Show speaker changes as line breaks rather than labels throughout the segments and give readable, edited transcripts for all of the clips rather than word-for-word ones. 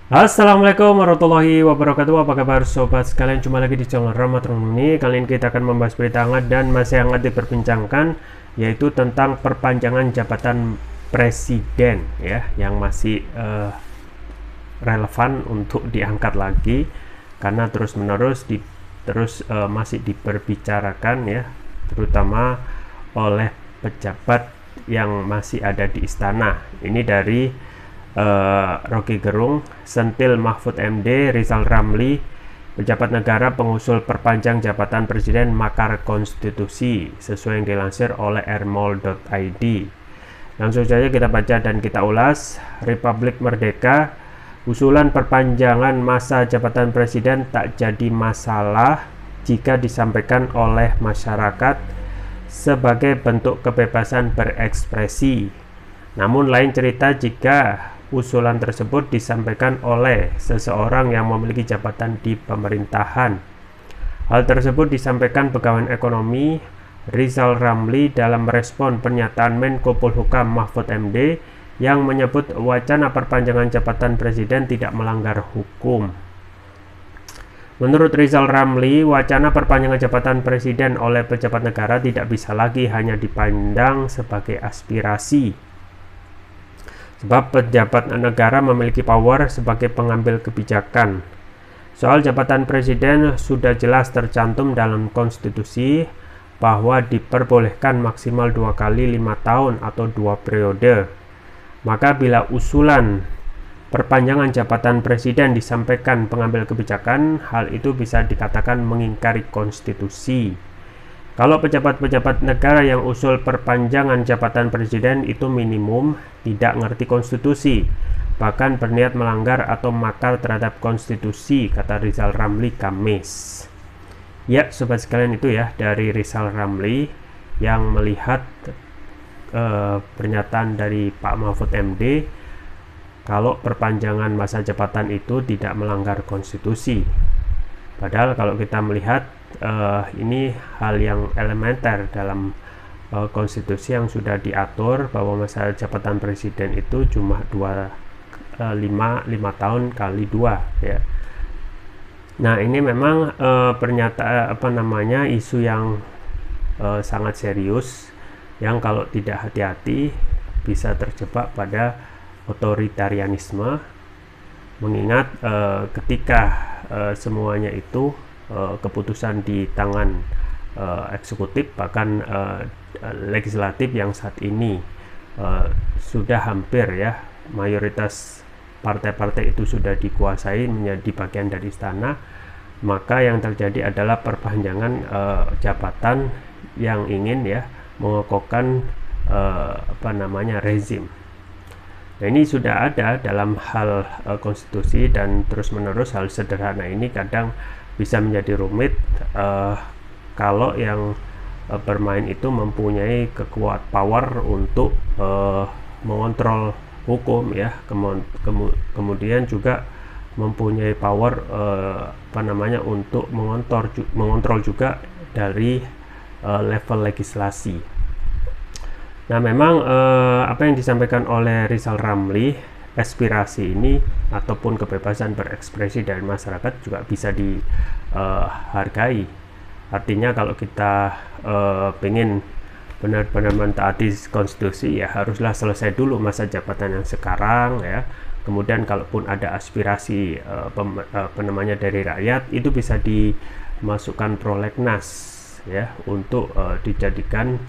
Assalamualaikum warahmatullahi wabarakatuh. Apa kabar sobat sekalian? Jumpa lagi di channel Rahmat ini. Kali ini kita akan membahas berita hangat dan masih hangat diperbincangkan, yaitu tentang perpanjangan jabatan presiden ya, yang masih relevan untuk diangkat lagi karena masih diperbicarakan ya, terutama oleh pejabat yang masih ada di istana. Ini dari Rocky Gerung, Sentil Mahfud MD, Rizal Ramli, pejabat negara pengusul perpanjang jabatan presiden makar konstitusi, sesuai yang dilansir oleh ermol.id. Langsung saja kita baca dan kita ulas. Republik Merdeka, usulan perpanjangan masa jabatan presiden tak jadi masalah jika disampaikan oleh masyarakat sebagai bentuk kebebasan berekspresi. Namun lain cerita jika usulan tersebut disampaikan oleh seseorang yang memiliki jabatan di pemerintahan. Hal tersebut disampaikan Pegawai Ekonomi Rizal Ramli dalam merespon pernyataan Menko Polhukam Mahfud MD yang menyebut wacana perpanjangan jabatan presiden tidak melanggar hukum. Menurut Rizal Ramli, wacana perpanjangan jabatan presiden oleh pejabat negara tidak bisa lagi hanya dipandang sebagai aspirasi, sebab pejabat negara memiliki power sebagai pengambil kebijakan. Soal jabatan presiden sudah jelas tercantum dalam konstitusi bahwa diperbolehkan maksimal 2 kali 5 tahun atau 2 periode. Maka bila usulan perpanjangan jabatan presiden disampaikan pengambil kebijakan, hal itu bisa dikatakan mengingkari konstitusi. Kalau pejabat-pejabat negara yang usul perpanjangan jabatan presiden itu minimum tidak ngerti konstitusi, bahkan berniat melanggar atau makar terhadap konstitusi, kata Rizal Ramli Kamis. Ya, sobat sekalian, itu ya dari Rizal Ramli yang melihat pernyataan dari Pak Mahfud MD kalau perpanjangan masa jabatan itu tidak melanggar konstitusi. Padahal kalau kita melihat ini hal yang elementer dalam konstitusi yang sudah diatur bahwa masa jabatan presiden itu cuma 5 tahun kali 2 ya. Nah, ini memang pernyataan isu yang sangat serius yang kalau tidak hati-hati bisa terjebak pada otoritarianisme, mengingat ketika semuanya itu keputusan di tangan eksekutif, bahkan legislatif yang saat ini sudah hampir ya, mayoritas partai-partai itu sudah dikuasai menjadi bagian dari istana, maka yang terjadi adalah perpanjangan jabatan yang ingin ya mengokohkan rezim. Nah, ini sudah ada dalam hal konstitusi, dan terus-menerus hal sederhana ini kadang bisa menjadi rumit kalau yang bermain itu mempunyai power untuk mengontrol hukum ya, kemudian juga mempunyai power untuk mengontrol juga dari level legislasi. Nah, memang apa yang disampaikan oleh Rizal Ramli, aspirasi ini ataupun kebebasan berekspresi dari masyarakat juga bisa dihargai. Artinya kalau kita pengen benar-benar mentaati konstitusi, ya haruslah selesai dulu masa jabatan yang sekarang ya. Kemudian kalaupun ada aspirasi dari rakyat, itu bisa dimasukkan prolegnas ya untuk dijadikan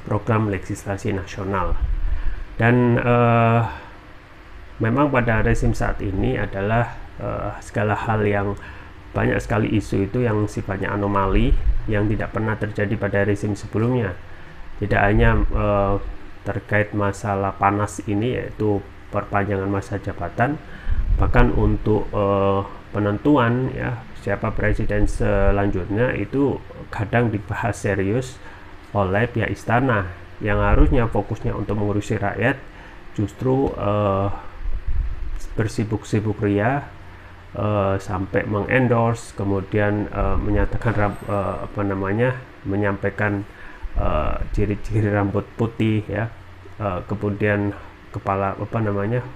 program legislasi nasional. Dan memang pada rezim saat ini adalah segala hal yang banyak sekali isu itu yang sifatnya anomali yang tidak pernah terjadi pada rezim sebelumnya. Tidak hanya terkait masalah panas ini, yaitu perpanjangan masa jabatan, bahkan untuk penentuan ya siapa presiden selanjutnya itu kadang dibahas serius oleh pihak istana yang harusnya fokusnya untuk mengurusi rakyat, justru bersibuk-sibuk ria sampai mengendorse, kemudian menyatakan menyampaikan ciri-ciri rambut putih ya, kemudian kepala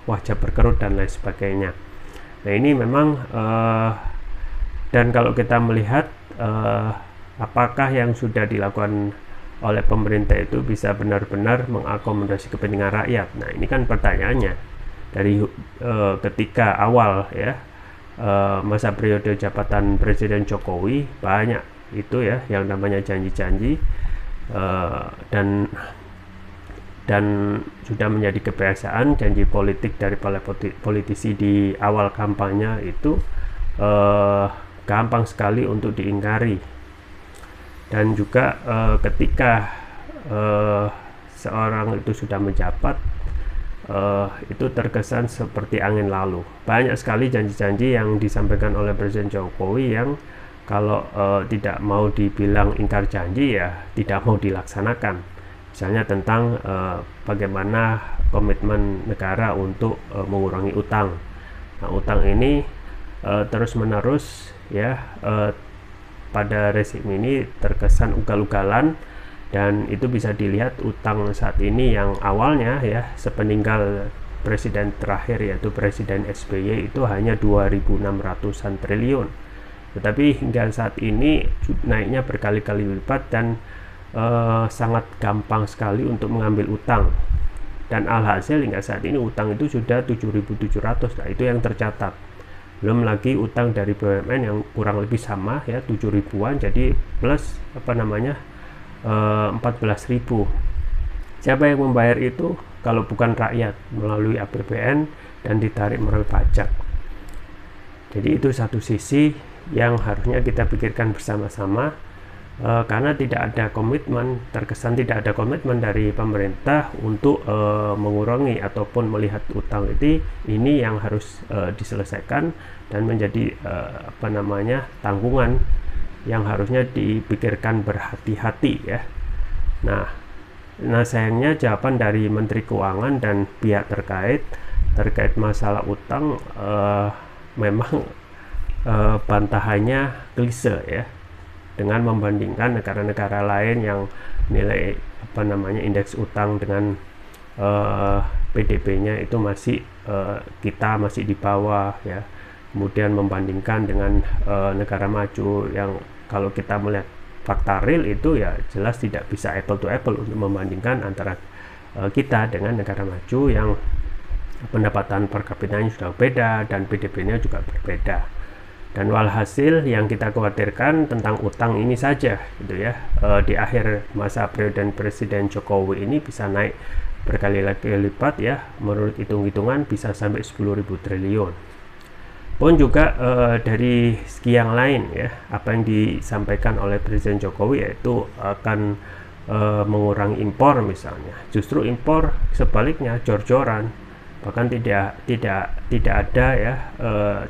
wajah berkerut dan lain sebagainya. Nah ini memang dan kalau kita melihat apakah yang sudah dilakukan oleh pemerintah itu bisa benar-benar mengakomodasi kepentingan rakyat. Nah ini kan pertanyaannya dari ketika awal ya masa periode jabatan Presiden Jokowi banyak itu ya yang namanya janji-janji dan sudah menjadi kebiasaan janji politik dari para politisi di awal kampanye itu gampang sekali untuk diingkari. Dan juga ketika seorang itu sudah menjabat itu terkesan seperti angin lalu. Banyak sekali janji-janji yang disampaikan oleh Presiden Jokowi yang kalau tidak mau dibilang ingkar janji ya tidak mau dilaksanakan. Misalnya tentang bagaimana komitmen negara untuk mengurangi utang. Nah, utang ini terus-menerus ya pada rezim ini terkesan ugal-ugalan, dan itu bisa dilihat utang saat ini yang awalnya ya sepeninggal presiden terakhir yaitu Presiden SBY itu hanya 2.600-an triliun, tetapi hingga saat ini naiknya berkali-kali lipat dan sangat gampang sekali untuk mengambil utang, dan alhasil hingga saat ini utang itu sudah 7.700. Nah itu yang tercatat, belum lagi utang dari BUMN yang kurang lebih sama ya 7.000-an, jadi plus 14.000. Siapa yang membayar itu kalau bukan rakyat melalui APBN dan ditarik melalui pajak. Jadi itu satu sisi yang harusnya kita pikirkan bersama-sama, karena tidak ada komitmen, terkesan tidak ada komitmen dari pemerintah untuk mengurangi ataupun melihat utang ini yang harus diselesaikan dan menjadi tanggungan yang harusnya dipikirkan berhati-hati ya. Nah sayangnya jawaban dari Menteri Keuangan dan pihak terkait masalah utang memang bantahannya klise ya, dengan membandingkan negara-negara lain yang nilai indeks utang dengan PDB-nya itu masih kita masih di bawah ya. Kemudian membandingkan dengan negara maju yang kalau kita melihat fakta real itu ya jelas tidak bisa apple to apple untuk membandingkan antara kita dengan negara maju yang pendapatan per kapitanya sudah beda dan PDB-nya juga berbeda. Dan walhasil yang kita khawatirkan tentang utang ini saja gitu ya, di akhir masa periode Presiden Jokowi ini bisa naik berkali-kali lipat ya, menurut hitung-hitungan bisa sampai 10.000 triliun. Pun juga dari segi yang lain ya, apa yang disampaikan oleh Presiden Jokowi yaitu akan mengurangi impor misalnya. Justru impor sebaliknya jor-joran, bahkan tidak ada ya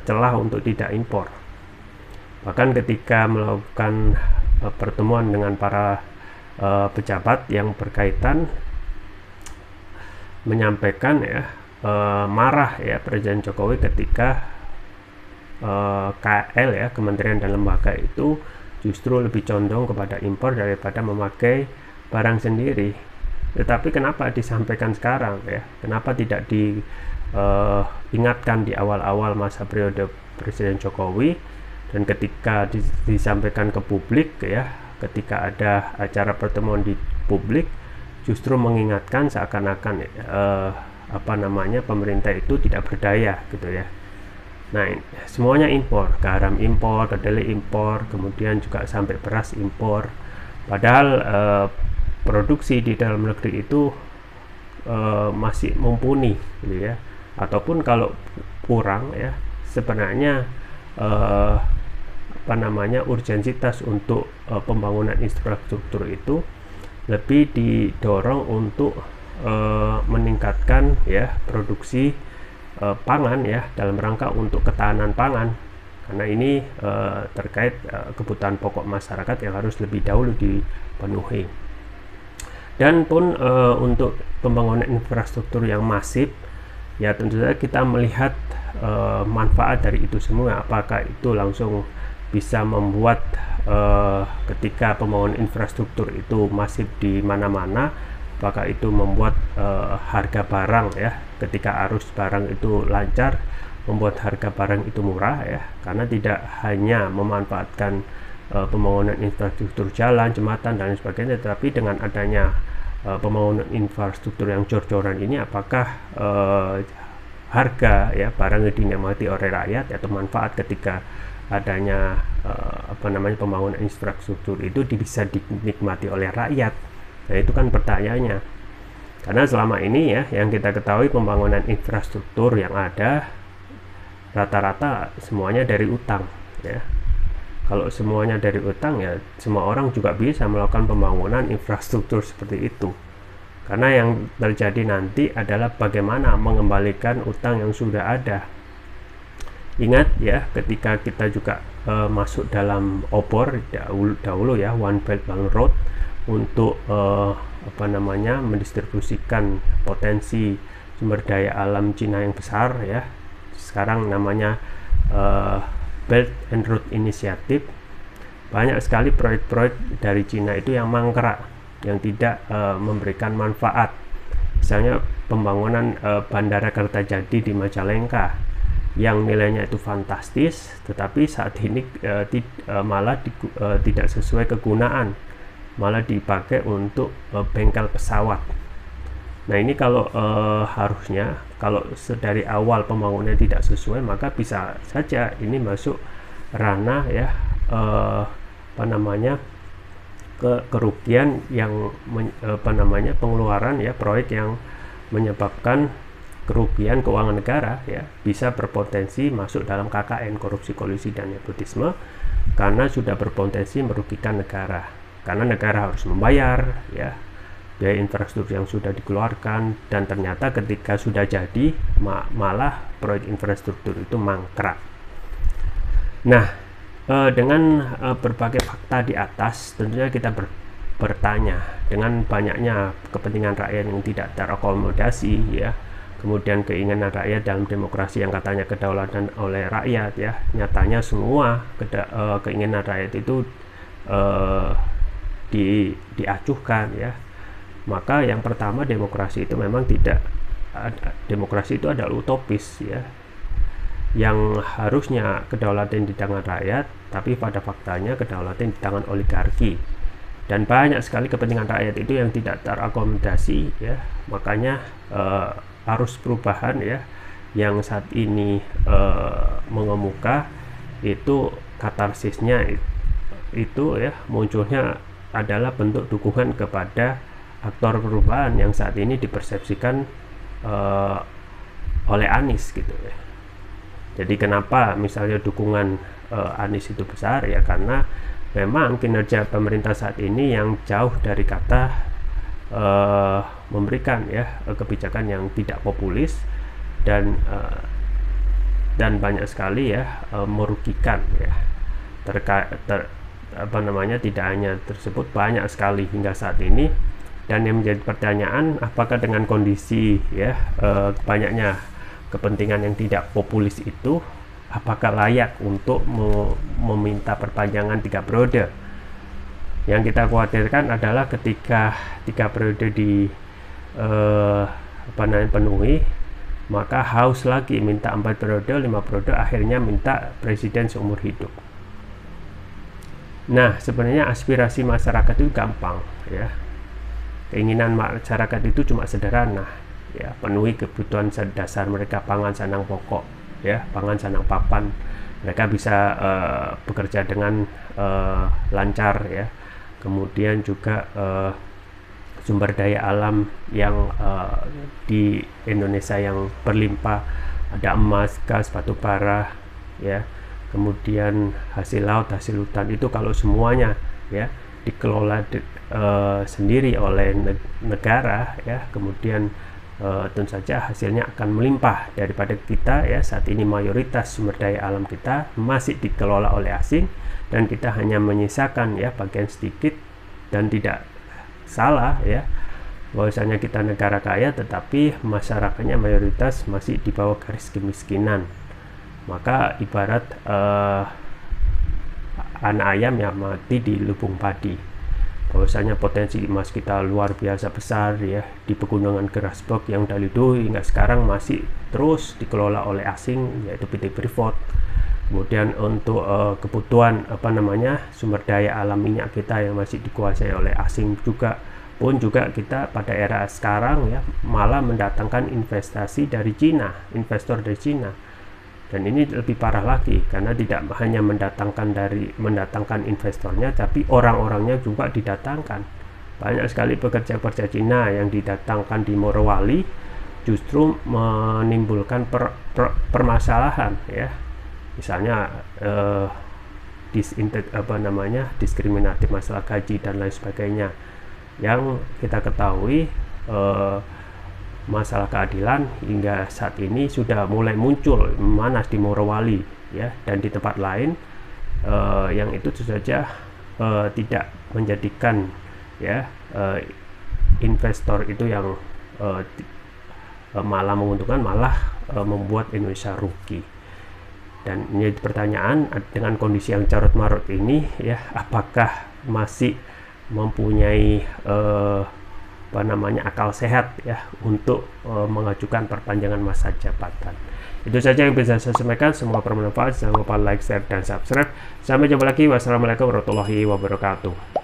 celah untuk tidak impor. Bahkan ketika melakukan pertemuan dengan para pejabat yang berkaitan, menyampaikan ya marah ya Presiden Jokowi ketika KL ya, kementerian dan lembaga itu justru lebih condong kepada impor daripada memakai barang sendiri. Tetapi kenapa disampaikan sekarang ya? Kenapa tidak diingatkan di awal-awal masa periode Presiden Jokowi, dan ketika disampaikan ke publik ya, ketika ada acara pertemuan di publik justru mengingatkan seakan-akan pemerintah itu tidak berdaya gitu ya. Nah, semuanya impor, garam impor, kedelai impor, kemudian juga sampai beras impor. Padahal produksi di dalam negeri itu masih mumpuni, gitu ya. Ataupun kalau kurang ya, sebenarnya urgensitas untuk pembangunan infrastruktur itu lebih didorong untuk meningkatkan ya produksi pangan ya, dalam rangka untuk ketahanan pangan, karena ini terkait kebutuhan pokok masyarakat yang harus lebih dahulu dipenuhi. Dan pun untuk pembangunan infrastruktur yang masif ya, tentu saja kita melihat manfaat dari itu semua. Apakah itu langsung bisa membuat ketika pembangunan infrastruktur itu masif di mana-mana, apakah itu membuat harga barang ya, ketika arus barang itu lancar, membuat harga barang itu murah ya, karena tidak hanya memanfaatkan pembangunan infrastruktur jalan, jembatan dan sebagainya, tetapi dengan adanya pembangunan infrastruktur yang jor-joran ini, apakah harga ya barang yang dinikmati oleh rakyat atau manfaat ketika adanya pembangunan infrastruktur itu bisa dinikmati oleh rakyat. Nah, itu kan pertanyaannya, karena selama ini ya yang kita ketahui pembangunan infrastruktur yang ada rata-rata semuanya dari utang ya. Kalau semuanya dari utang ya semua orang juga bisa melakukan pembangunan infrastruktur seperti itu, karena yang terjadi nanti adalah bagaimana mengembalikan utang yang sudah ada. Ingat ya, ketika kita juga masuk dalam obor dahulu ya, One Belt One Road untuk mendistribusikan potensi sumber daya alam Cina yang besar ya, sekarang namanya Belt and Road Initiative. Banyak sekali proyek-proyek dari Cina itu yang mangkrak, yang tidak memberikan manfaat. Misalnya pembangunan Bandara Kertajati di Majalengka yang nilainya itu fantastis, tetapi saat ini malah tidak sesuai kegunaan, malah dipakai untuk bengkel pesawat. Nah, ini kalau harusnya kalau dari awal pembangunannya tidak sesuai, maka bisa saja ini masuk ranah ya kerugian yang pengeluaran ya proyek yang menyebabkan kerugian keuangan negara ya, bisa berpotensi masuk dalam KKN, korupsi, kolusi dan nepotisme, karena sudah berpotensi merugikan negara, karena negara harus membayar ya biaya infrastruktur yang sudah dikeluarkan, dan ternyata ketika sudah jadi malah proyek infrastruktur itu mangkrak. Nah, dengan berbagai fakta di atas, tentunya kita bertanya, dengan banyaknya kepentingan rakyat yang tidak terakomodasi ya, kemudian keinginan rakyat dalam demokrasi yang katanya kedaulatan oleh rakyat ya, nyatanya semua keinginan rakyat itu diacuhkan ya. Maka yang pertama, demokrasi itu memang tidak ada, demokrasi itu adalah utopis ya, yang harusnya kedaulatan di tangan rakyat, tapi pada faktanya kedaulatan di tangan oligarki, dan banyak sekali kepentingan rakyat itu yang tidak terakomodasi ya. Makanya arus perubahan ya yang saat ini mengemuka itu katarsisnya itu ya munculnya adalah bentuk dukungan kepada aktor perubahan yang saat ini dipersepsikan oleh Anies gitu ya. Jadi kenapa misalnya dukungan Anies itu besar ya, karena memang kinerja pemerintah saat ini yang jauh dari kata memberikan ya kebijakan yang tidak populis dan banyak sekali ya merugikan ya, tidak hanya tersebut, banyak sekali hingga saat ini. Dan yang menjadi pertanyaan, apakah dengan kondisi ya banyaknya kepentingan yang tidak populis itu, apakah layak untuk meminta perpanjangan 3 periode? Yang kita khawatirkan adalah ketika 3 periode penuhi, maka haus lagi minta 4 periode, 5 periode, akhirnya minta presiden seumur hidup. Nah, sebenarnya aspirasi masyarakat itu gampang ya. Keinginan masyarakat itu cuma sederhana ya, penuhi kebutuhan dasar mereka, pangan, sandang, pokok ya, pangan, sandang, papan. Mereka bisa bekerja dengan lancar ya. Kemudian juga sumber daya alam yang di Indonesia yang berlimpah, ada emas, gas, batu bara ya, kemudian hasil laut, hasil hutan, itu kalau semuanya ya dikelola sendiri oleh negara ya, kemudian tentu saja hasilnya akan melimpah daripada kita ya. Saat ini mayoritas sumber daya alam kita masih dikelola oleh asing, dan kita hanya menyisakan ya bagian sedikit, dan tidak salah ya bahwasanya kita negara kaya tetapi masyarakatnya mayoritas masih di bawah garis kemiskinan. Maka ibarat anak ayam yang mati di lubung padi, bahwasanya potensi emas kita luar biasa besar ya di pegunungan Grasberg yang dari dulu hingga sekarang masih terus dikelola oleh asing, yaitu PT Freeport. Kemudian untuk kebutuhan sumber daya alam minyak kita yang masih dikuasai oleh asing juga kita pada era sekarang ya malah mendatangkan investasi dari Cina, investor dari Cina. Dan ini lebih parah lagi karena tidak hanya mendatangkan investornya, tapi orang-orangnya juga didatangkan. Banyak sekali pekerja-pekerja Cina yang didatangkan di Morowali justru menimbulkan permasalahan ya. Misalnya diskriminatif masalah gaji dan lain sebagainya. Yang kita ketahui masalah keadilan hingga saat ini sudah mulai muncul memanas di Morowali ya, dan di tempat lain yang itu saja tidak menjadikan ya investor itu yang malah menguntungkan, malah membuat Indonesia rugi. Dan ini pertanyaan, dengan kondisi yang carut marut ini ya, apakah masih mempunyai akal sehat ya untuk mengajukan perpanjangan masa jabatan. Itu saja yang bisa saya sampaikan, semoga bermanfaat. Jangan lupa like, share, dan subscribe. Sampai jumpa lagi. Wassalamualaikum warahmatullahi wabarakatuh.